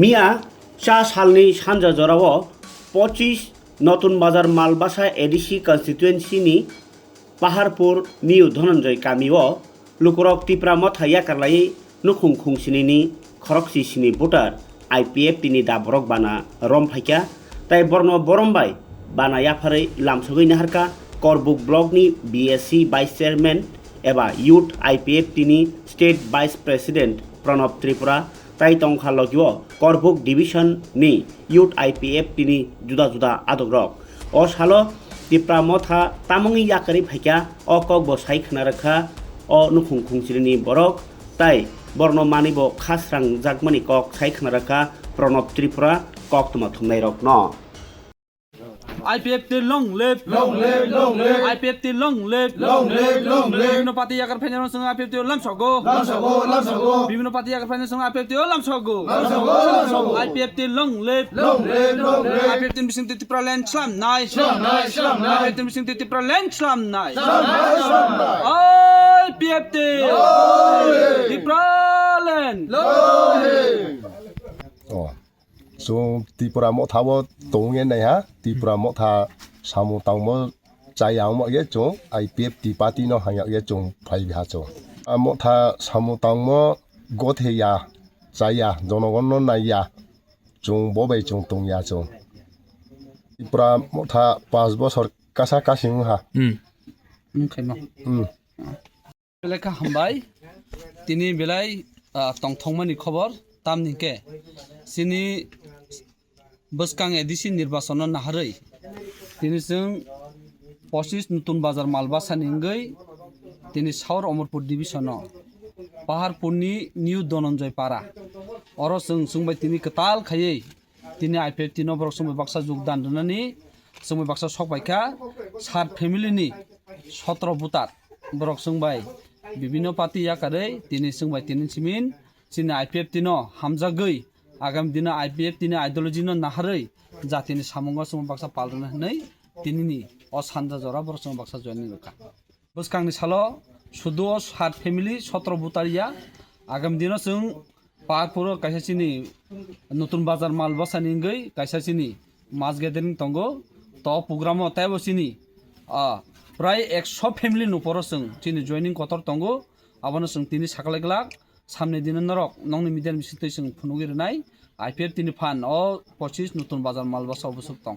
মিয়া চা সালনি সানजा जराव 25 নতুন বাজার মালবাসা এডিসি কনস্টিটুয়েন্সিনি পাহাড়পুর নিউ ধনঞ্জয় গাमियाव लुकरक तिप्रा मथाया कारलाई नुखुं खुंसिनि खरकसिसिनि भोटार आईपीएफ तिनि दाबरक बाना रमफाइका ताई बर्न बरमबाई बाना याफारै लामसगै नाहारका करबुक ब्लकनि बीएससी वाइस चेयरमैन एबा यूथ आईपीएफ तिनि state vice president Pranab Tripura ताई तंखा लगियो करबुक डिविजन नि यूथ आईपीएफ तिनि जुदा जुदा आदग्रक ओ सालो तिप्रा मथा तामंगी याकारि फाइका अ कक बसाई खनारखा अ नुखुं खुंसिनि बरक ताई बर्न मानिबो खासरां जागमानि कक साई खनारखा प्रणब त्रिपुरा कक तमा थुमनाय रक न IPF till long live, IPF till long live, বিভিন্ন পাতি ইয়াকার ফেনের সঙ্গে IPF till lam সগো, বিভিন্ন পাতি ইয়াকার ফেনের সঙ্গে IPF till lam সগো, IPF till long live, IPF till bising tipra land slam nai, IPF till bising tipra land slam nai, IPF till tipra land. So Tripura mo thawo tongyen này ha Tripura mo tha samu tang mo chayang mo ye chong IPF ti party no hanya ye chong phai ha chong mo tha samu tang mo gothe ya chaya jonogon no nai ya chong bo bai chong tong ya chong Tripura mo tha 5 বছর kasa kasing ha বেলাকা হামবাই তিনি বেলাই তংথংমানি খবর তামনিকে সিনি বসকাং ADC নির্বাচন নাহাरै তিনি जों 25 নতুন বাজার মালবাসানি গৈ তিনি সাউর অমরপুর ডিভিশন পাহাড়পুরনি নিউ ধনঞ্জয় পাড়া অর जों सोंबाय তিনি কতাল খাयै তিনি आईपीएफ তিন বরক सोंबाय बाक्सा যোগদাन दोननानि सोंबाय बाक्सा सकबायखा 7 फेमिलिनि 17 बुतार बरक सोंबाय বিভিন্ন পার্টি ইয়াকাरै তিনি सोंबाय তিনি सिमिन सिनि आईपीएफ तिनो हामजा गई आगामी दिन आईपीएफ तिनि आइडियोलॉजी न नाहारै जातिनि सामुंगा सम बाक्सा पालरना नै तिनिनि अ सानजा जरा बर सम बाक्सा जयनि रखा बसकांनि सालो सुदो 7 फेमिली 17 बुतारिया आगामी दिन जों पारपुर कायसासिनि नतुन बाजार मालबासानि गई कायसासिनि मास गेदारिं तंगो तो प्रोग्राम तायबसिनि प्राय 100 फेमिली नपर जों तिनि जयनिं कतर तंगो आबनो जों तिनि साकलायग्लाक सामने दिन नरक नंनि मिडियान बिसितै जों फुनुगिरनाय आईपीएफ तिनि फान 25 नतुन बाजार मालबासा बसुक दं